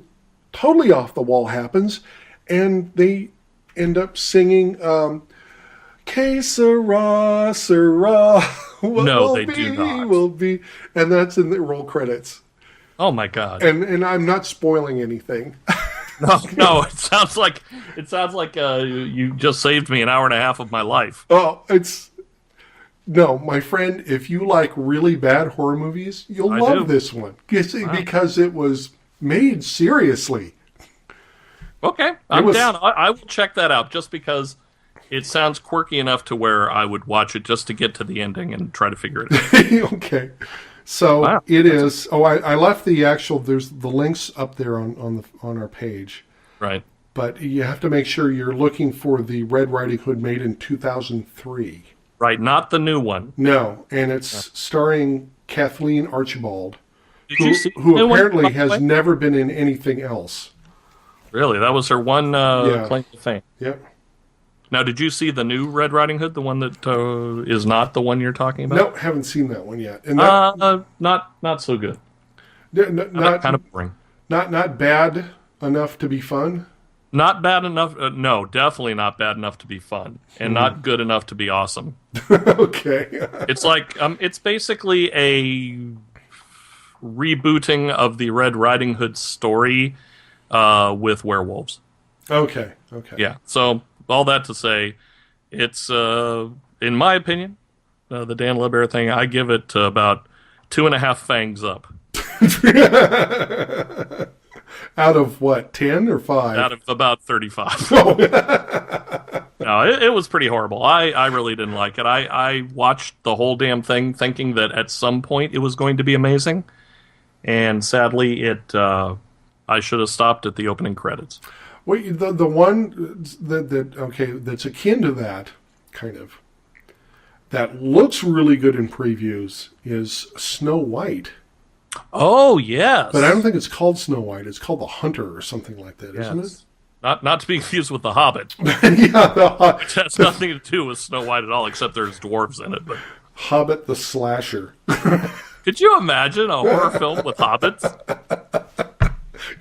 totally off the wall happens, and they end up singing Que sera, sera, what No, will they be, do not. will be, and that's in the roll credits. Oh my God! And I'm not spoiling anything. No, it sounds like you just saved me an hour and a half of my life. Oh, no, my friend. If you like really bad horror movies, you'll love this one because it was made seriously. Okay, I'm down. I will check that out just because it sounds quirky enough to where I would watch it just to get to the ending and try to figure it out. Okay. So it is. Oh, I left the actual. There's the links up there on our page. Right. But you have to make sure you're looking for the Red Riding Hood made in 2003. Right, not the new one. No, and it's starring Kathleen Archibald, who apparently has never been in anything else. Really, that was her one claim to fame. Yep. Now, did you see the new Red Riding Hood, the one that is not the one you're talking about? No, haven't seen that one yet. And that, not so good. Not kind of boring. Not bad enough to be fun. Not bad enough. No, definitely not bad enough to be fun, and not good enough to be awesome. Okay. It's like it's basically a rebooting of the Red Riding Hood story with werewolves. Okay. Yeah. So all that to say, it's in my opinion, the Dan LeBear thing. I give it about 2.5 fangs up. Out of what, 10 or 5? Out of about 35. Oh. No, it was pretty horrible. I really didn't like it. I watched the whole damn thing thinking that at some point it was going to be amazing. And sadly, I should have stopped at the opening credits. Wait, the one that's akin to that, kind of, that looks really good in previews is Snow White. Oh, yes. But I don't think it's called Snow White. It's called The Hunter or something like that, Yes. isn't it? Not to be confused with The Hobbit. Yeah, Which has nothing to do with Snow White at all, except there's dwarves in it. But Hobbit the Slasher. could you imagine a horror film with hobbits?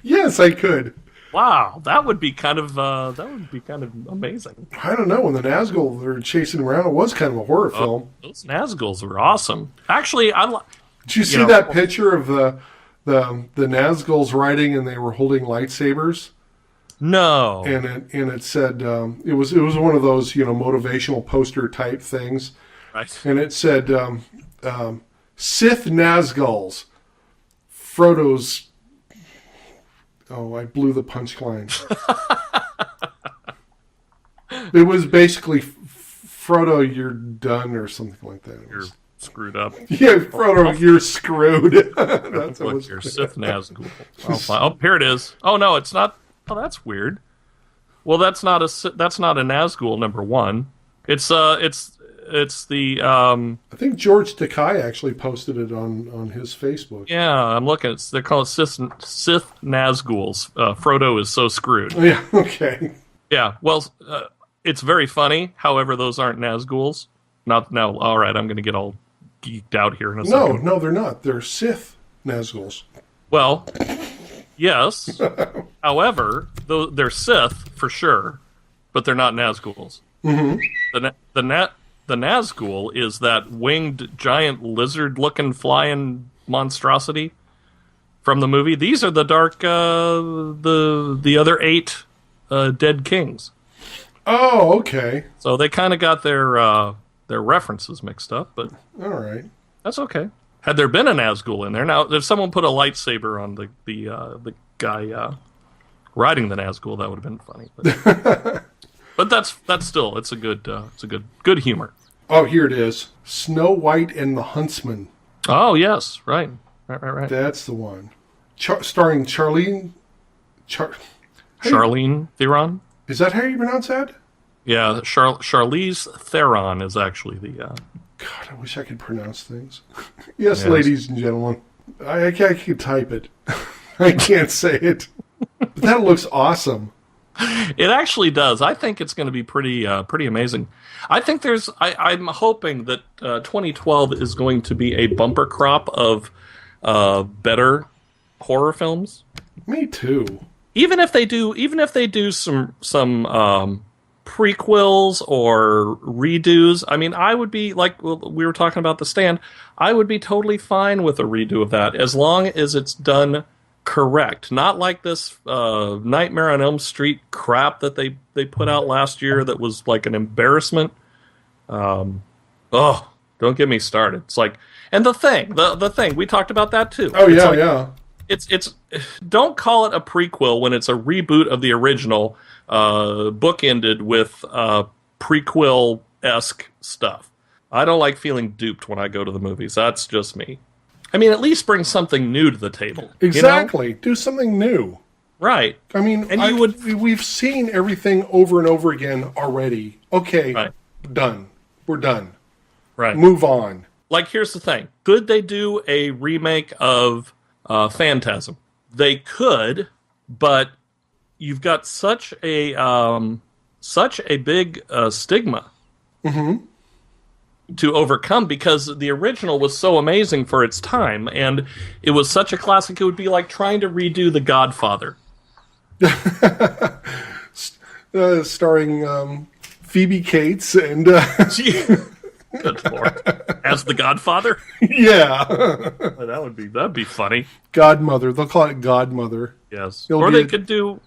Yes, I could. Wow, that would be kind of amazing. I don't know. When the Nazgul were chasing around, it was kind of a horror film. Those Nazguls were awesome. Actually, Did you see that picture of the Nazguls riding and they were holding lightsabers? No. And it said it was one of those motivational poster type things, Right. and it said Sith Nazguls, Frodo's. Oh, I blew the punchline. It was basically Frodo, you're done, or something like that. You're screwed up. Yeah, Frodo, you're screwed. That's what it was. Your Sith Nazgul. Oh, here it is. Oh no, it's not. Oh, that's weird. Well, that's not a Nazgul, number one. It's the I think George Takei actually posted it on his Facebook. yeah. I'm looking. They're called Sith Nazguls. Frodo is so screwed. Yeah. Okay. Yeah. Well, it's very funny. However, those aren't Nazguls. Not now. All right, I'm going to get all geeked out here in a second. No, they're not. They're Sith Nazguls. Well, yes. However, they're Sith for sure, but they're not Nazguls. Mm-hmm. The Nazgul is that winged giant lizard-looking flying monstrosity from the movie. These are the dark, the other 8 dead kings. Oh, okay. So they kind of got their references mixed up, but All right. that's okay. Had there been a Nazgul in there, now if someone put a lightsaber on the guy riding the Nazgul, that would have been funny. But that's still it's a good humor. Oh, here it is. Snow White and the Huntsman. Oh yes, right. That's the one. Starring Charlene. Charlene Theron. Is that how you pronounce that? Yeah, Charlize Theron is actually the. God, I wish I could pronounce things. Yes, ladies and gentlemen. I could type it. I can't say it. But that looks awesome. It actually does. I think it's going to be pretty amazing. I think I'm hoping that 2012 is going to be a bumper crop of better horror films. Me too. Even if they do some prequels or redos. I mean, I would be like we were talking about The Stand. I would be totally fine with a redo of that as long as it's done correct, not like this Nightmare on Elm Street crap that they put out last year that was like an embarrassment. Don't get me started. It's like, and the thing we talked about that too. Oh yeah, yeah. It's don't call it a prequel when it's a reboot of the original, bookended with prequel-esque stuff. I don't like feeling duped when I go to the movies. That's just me. I mean, at least bring something new to the table. Exactly. You know? Do something new. Right. I mean, and we've seen everything over and over again already. Okay, right. Done. We're done. Right. Move on. Like, here's the thing. Could they do a remake of Phantasm? They could, but you've got such a big stigma to overcome because the original was so amazing for its time, and it was such a classic. It would be like trying to redo The Godfather. Starring Phoebe Cates and... Good Lord. As the Godfather? Yeah. That'd be funny. Godmother. They'll call it Godmother. Yes. It'll Or be they could do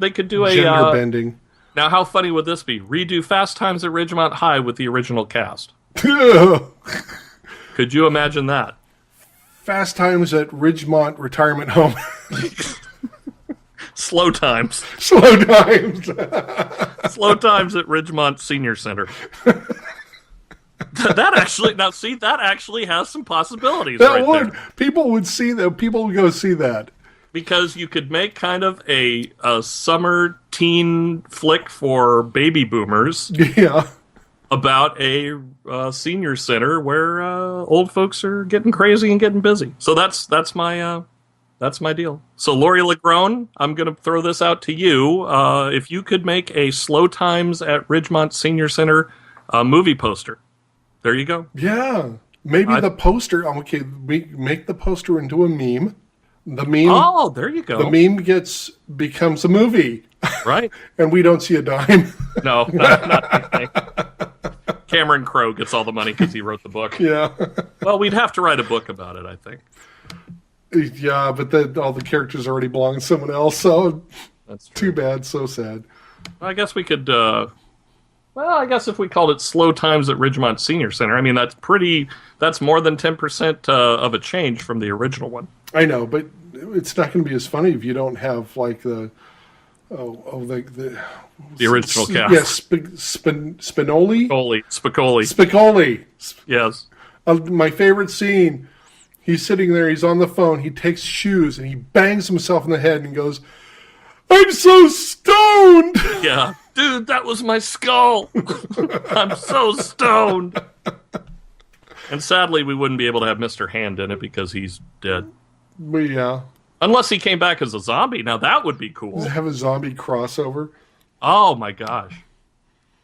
a gender bending. Now how funny would this be? Redo Fast Times at Ridgemont High with the original cast. Could you imagine that? Fast Times at Ridgemont Retirement Home. Slow times. Slow times. Slow times at Ridgemont Senior Center. That actually has some possibilities That right would. there. People would see that. People would go see that. Because you could make kind of a summer teen flick for baby boomers Yeah. about a senior center where old folks are getting crazy and getting busy. So that's my deal. So Lori Lagrone, I'm going to throw this out to you. If you could make a Slow Times at Ridgemont Senior Center movie poster, there you go. Yeah. Maybe the poster. Okay, make the poster into a meme. The meme. Oh, there you go. The meme becomes a movie, Right? and we don't see a dime. No, not anything. Cameron Crowe gets all the money because he wrote the book. Yeah. Well, we'd have to write a book about it, I think. Yeah, but all the characters already belong to someone else, so That's true. too bad. So sad. I guess we could. I guess if we called it Slow Times at Ridgemont Senior Center, I mean that's more than 10% of a change from the original one. I know, but it's not going to be as funny if you don't have like the original cast. Yes, Spinoli. Spicoli. Yes. My favorite scene. He's sitting there. He's on the phone. He takes shoes and he bangs himself in the head and goes, "I'm so stoned." Yeah. Dude, that was my skull. I'm so stoned. And sadly, we wouldn't be able to have Mr. Hand in it because he's dead. But yeah, Unless he came back as a zombie. Now, that would be cool. have a zombie crossover. Oh, my gosh.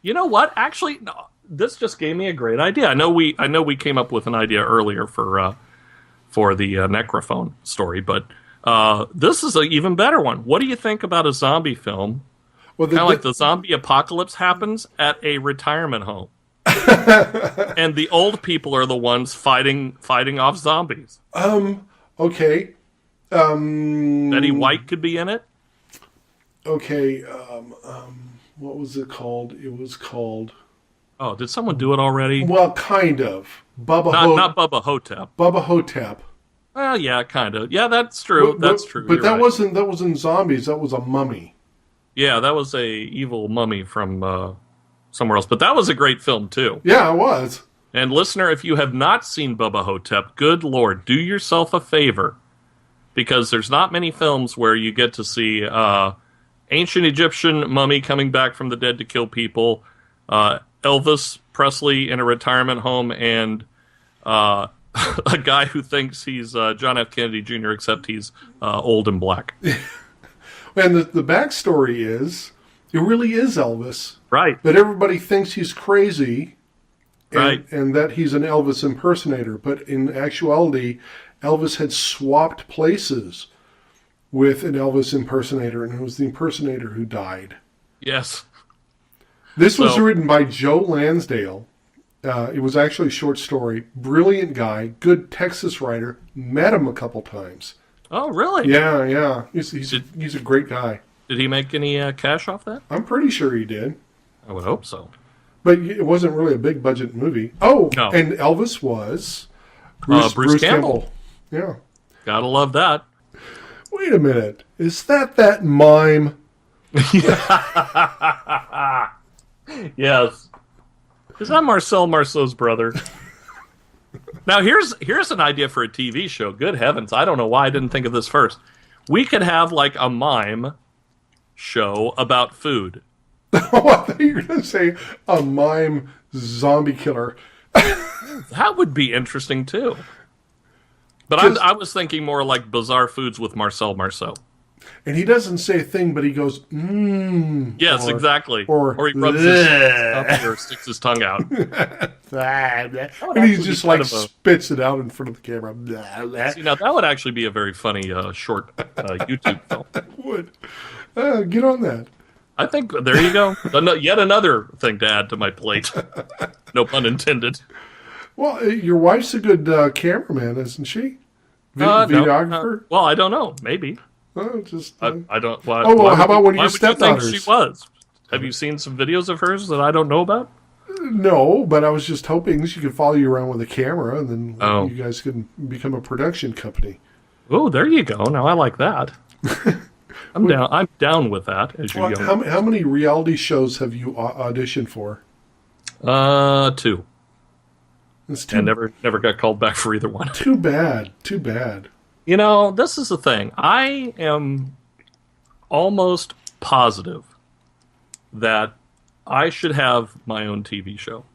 You know what? Actually, no, this just gave me a great idea. I know we came up with an idea earlier for the Necrophone story, but this is an even better one. What do you think about a zombie film? Well, Kind of like the zombie apocalypse happens at a retirement home. And the old people are the ones fighting off zombies. Okay. Betty White could be in it. Okay. What was it called? It was called. Oh, did someone do it already? Well, kind of. Not Bubba Hotep. Bubba Hotep. Well, yeah, kind of. Yeah, that's true. That's true. But You're that right. wasn't zombies. That was a mummy. Yeah, that was a evil mummy from somewhere else. But that was a great film, too. Yeah, it was. And listener, if you have not seen Bubba Hotep, good Lord, do yourself a favor. Because there's not many films where you get to see ancient Egyptian mummy coming back from the dead to kill people, Elvis Presley in a retirement home, and a guy who thinks he's John F. Kennedy Jr., except he's old and black. And the backstory is, it really is Elvis. Right. But everybody thinks he's crazy. Right. And that he's an Elvis impersonator. But in actuality, Elvis had swapped places with an Elvis impersonator, and it was the impersonator who died. Yes. This was written by Joe Lansdale. It was actually a short story. Brilliant guy, good Texas writer. Met him a couple times. Oh, really? Yeah. He's a great guy. Did he make any cash off that? I'm pretty sure he did. I would hope so. But it wasn't really a big budget movie. Oh, No. And Elvis was Bruce Campbell. Yeah. Gotta love that. Wait a minute. Is that mime? Yes. Is that Marcel Marceau's brother? Now, here's an idea for a TV show. Good heavens. I don't know why I didn't think of this first. We could have like a mime show about food. Oh, I thought you were going to say a mime zombie killer. That would be interesting, too. But I was thinking more like Bizarre Foods with Marcel Marceau. And he doesn't say a thing, but he goes, mmm. Yes, exactly. Or he rubs his up or sticks his tongue out. And he just like spits it out in front of the camera. See, now that would actually be a very funny short YouTube film. Would. Get on that. I think, there you go. Yet another thing to add to my plate. No pun intended. Well, your wife's a good cameraman, isn't she? Videographer? Well, I don't know. Maybe. Oh, just. I don't. Why, Oh, well, why how about when why your would you think stepdaughters? she was? Have you seen some videos of hers that I don't know about? No, but I was just hoping she could follow you around with a camera, and then you guys could become a production company. Oh, there you go. Now I like that. I'm down. I'm down with that. As you young. How many reality shows have you auditioned for? 2. It's too, And never got called back for either one. Too bad. Too bad. You know, this is the thing. I am almost positive that I should have my own TV show.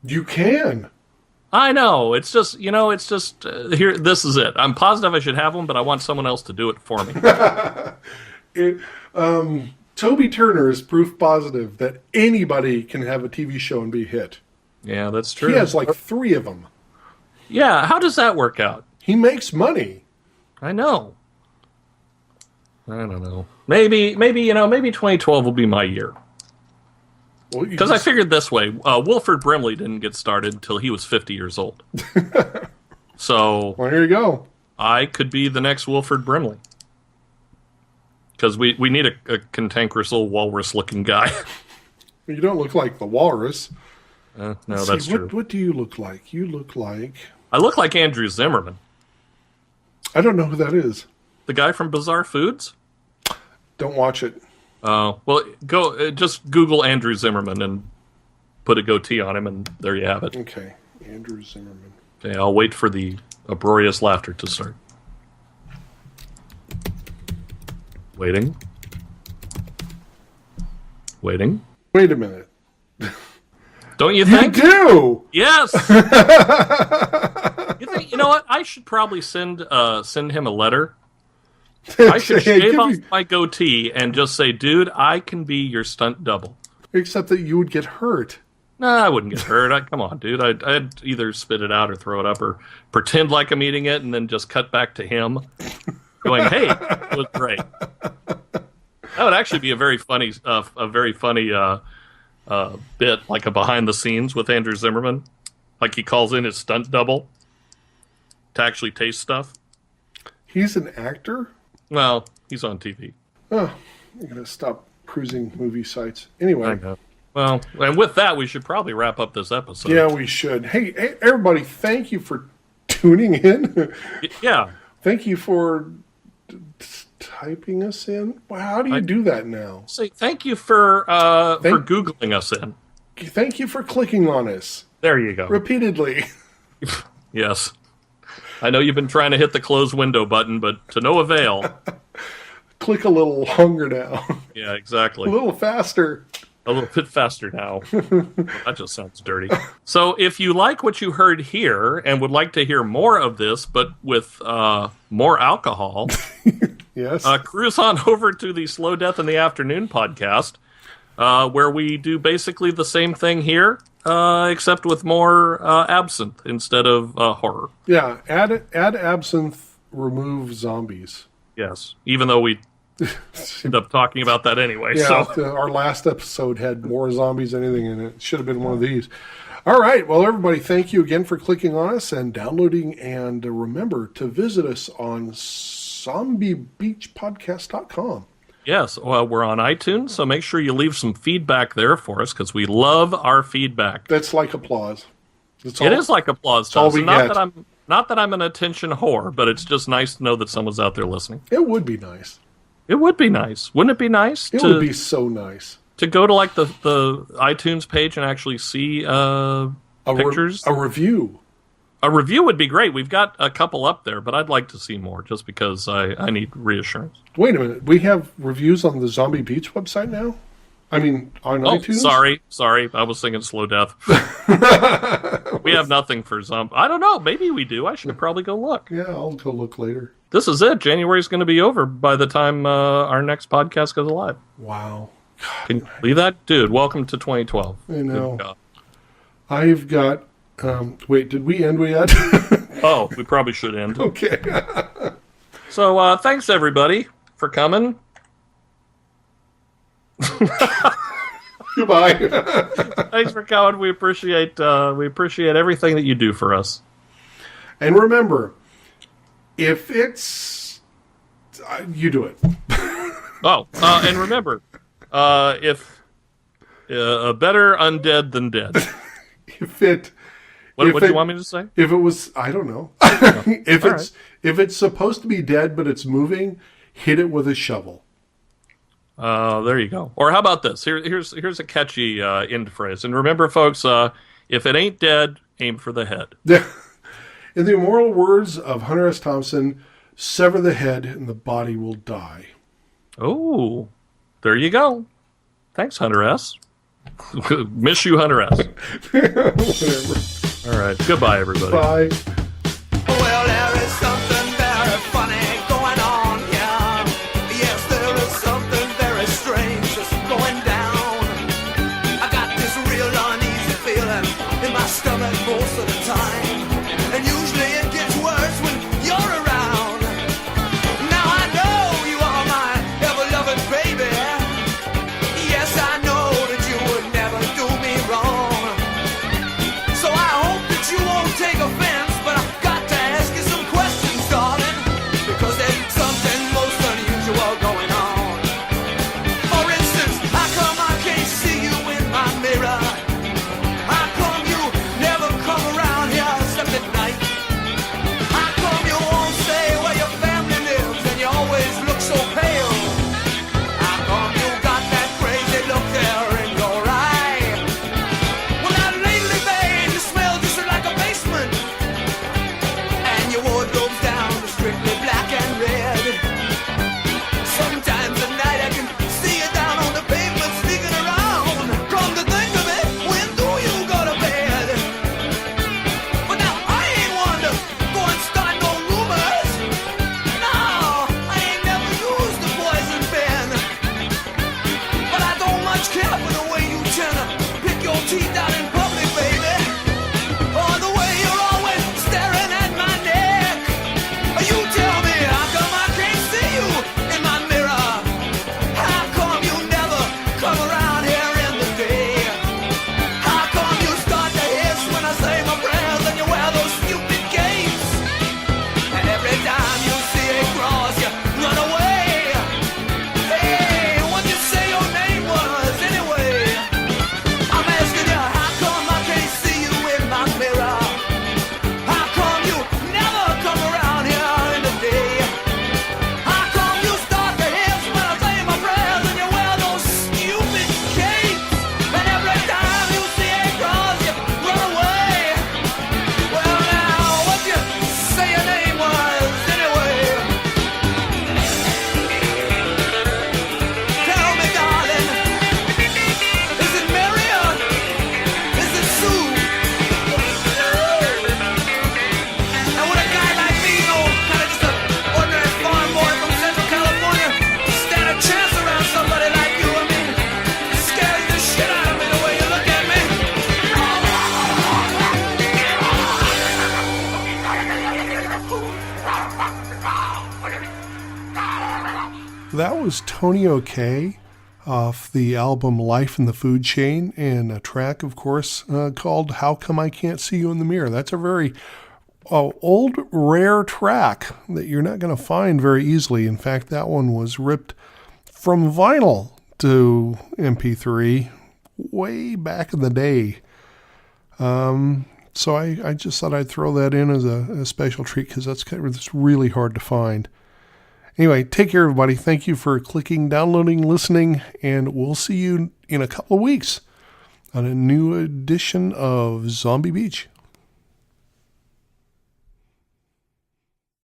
You can. I know. It's just, here. This is it. I'm positive I should have one, but I want someone else to do it for me. Toby Turner is proof positive that anybody can have a TV show and be a hit. Yeah, that's true. He has like 3 of them. Yeah, how does that work out? He makes money. I know. I don't know. Maybe 2012 will be my year. Because I figured this way, Wilford Brimley didn't get started until he was 50 years old. So, well, here you go. I could be the next Wilford Brimley. Because we need a cantankerous old walrus-looking guy. You don't look like the walrus. No, that's true. What do you look like? You look like... I look like Andrew Zimmerman. I don't know who that is. The guy from Bizarre Foods? Don't watch it. Well, go just Google Andrew Zimmerman and put a goatee on him, and there you have it. Okay, Andrew Zimmerman. Okay, I'll wait for the uproarious laughter to start. Waiting. Wait a minute. Don't you think? You do! Yes! You know what? I should probably send him a letter. I should shave off my goatee and just say, dude, I can be your stunt double. Except that you would get hurt. No, I wouldn't get hurt. Come on, dude. I'd either spit it out or throw it up or pretend like I'm eating it and then just cut back to him going, hey, it was great. That would actually be a very funny bit, like a behind the scenes with Andrew Zimmerman. Like he calls in his stunt double to actually taste stuff. He's an actor? Well, he's on TV. Oh, I'm going to stop cruising movie sites. Anyway. I know. Well, and with that, we should probably wrap up this episode. Yeah, we should. Hey, everybody, thank you for tuning in. Yeah. Thank you for typing us in. Well, how do you do that now? Say thank you for Googling us in. Thank you for clicking on us. There you go. Repeatedly. Yes. I know you've been trying to hit the close window button, but to no avail. Click a little longer now. Yeah, exactly. A little faster. A little bit faster now. That just sounds dirty. So if you like what you heard here and would like to hear more of this, but with more alcohol, yes, cruise on over to the Slow Death in the Afternoon podcast, where we do basically the same thing here, except with more absinthe instead of horror. Yeah, add absinthe, remove zombies. Yes, even though we end up talking about that anyway. Yeah, so. Our last episode had more zombies than anything in it. It should have been one of these. All right, well, everybody, thank you again for clicking on us and downloading. And remember to visit us on zombiebeachpodcast.com. Yes, well, we're on iTunes, so make sure you leave some feedback there for us, because we love our feedback. That's like applause. It is like applause. All we get. Not that I'm an attention whore, but it's just nice to know that someone's out there listening. It would be nice. It would be nice. Wouldn't it be nice? It would be so nice. To go to like the iTunes page and actually see pictures. A review. A review would be great. We've got a couple up there, but I'd like to see more just because I need reassurance. Wait a minute. We have reviews on the Zombie Beach website now? I mean, on iTunes? Sorry. I was thinking Slow Death. We have nothing for zombie. I don't know. Maybe we do. I should probably go look. Yeah, I'll go look later. This is it. January's going to be over by the time our next podcast goes live. Wow. God. Can you believe that? Dude, welcome to 2012. I know. I've got... wait, did we end yet? Oh, we probably should end. Okay. So, thanks everybody for coming. Goodbye. Thanks for coming. We appreciate everything that you do for us. And remember, if it's... you do it. Oh, and remember, if better undead than dead. What do you want me to say? If it was, I don't know. If it's supposed to be dead but it's moving, hit it with a shovel. There you go. Or how about this? Here's a catchy end phrase. And remember, folks, if it ain't dead, aim for the head. In the immortal words of Hunter S. Thompson, sever the head and the body will die. Oh, there you go. Thanks, Hunter S. Miss you, Hunter S. Whatever. All right. Goodbye, everybody. Bye. Well, there is something very funny going on here. Yes, there is something very strange just going down. I got this real uneasy feeling in my stomach most of the time. And usually it gets worse when you're around. Now I know you are my ever-loving baby. Yes, I know that you would never do me wrong. So I hope that you won't take offense, but I've got to ask you some questions, darling, because there's something most unusual going on. For instance, how come I can't see you in my mirror? How come you never come around here except at night? How come you won't say where your family lives and you always look so pale? How come you got that crazy look there in your eye? Well, now lately, babe, you smell just like a basement, and your wardrobe's down to strictly black and red. Sometimes at night I can see you down on the pavement sneaking around. Come to think of it, when do you go to bed? But now I ain't one to go and start no rumors. No, I ain't never used the poison pen. But I don't much care for the way you tend to pick your teeth out in public, baby. Or the way you're always staring at my neck. You tell me, how come I can't see you in my mirror? How come you never come around here in the day? How come you start to hiss when I say my prayers and you wear those stupid capes? And every time you see a cross, you run away. Hey, what did you say your name was anyway? I'm asking you, how come I can't see you in my mirror? How come you never come around here in the day? How come you start to hiss when I say my prayers and you wear those stupid capes? And every time you see a cross, you run away. Well, now, what you say your name was anyway? Tell me, darling, is it Mary or is it Sue? And would a guy like me, kind of just an ordinary farm boy from Central California, stand a chance around somebody like you? I mean, it scares the shit out of me the way you look at me. That was Tony O'Kay off the album Life in the Food Chain, and a track, of course, called How Come I Can't See You in the Mirror. That's a very old, rare track that you're not going to find very easily. In fact, that one was ripped from vinyl to MP3 way back in the day. So I just thought I'd throw that in as a special treat because it's really hard to find. Anyway, take care, everybody. Thank you for clicking, downloading, listening, and we'll see you in a couple of weeks on a new edition of Zombie Beach.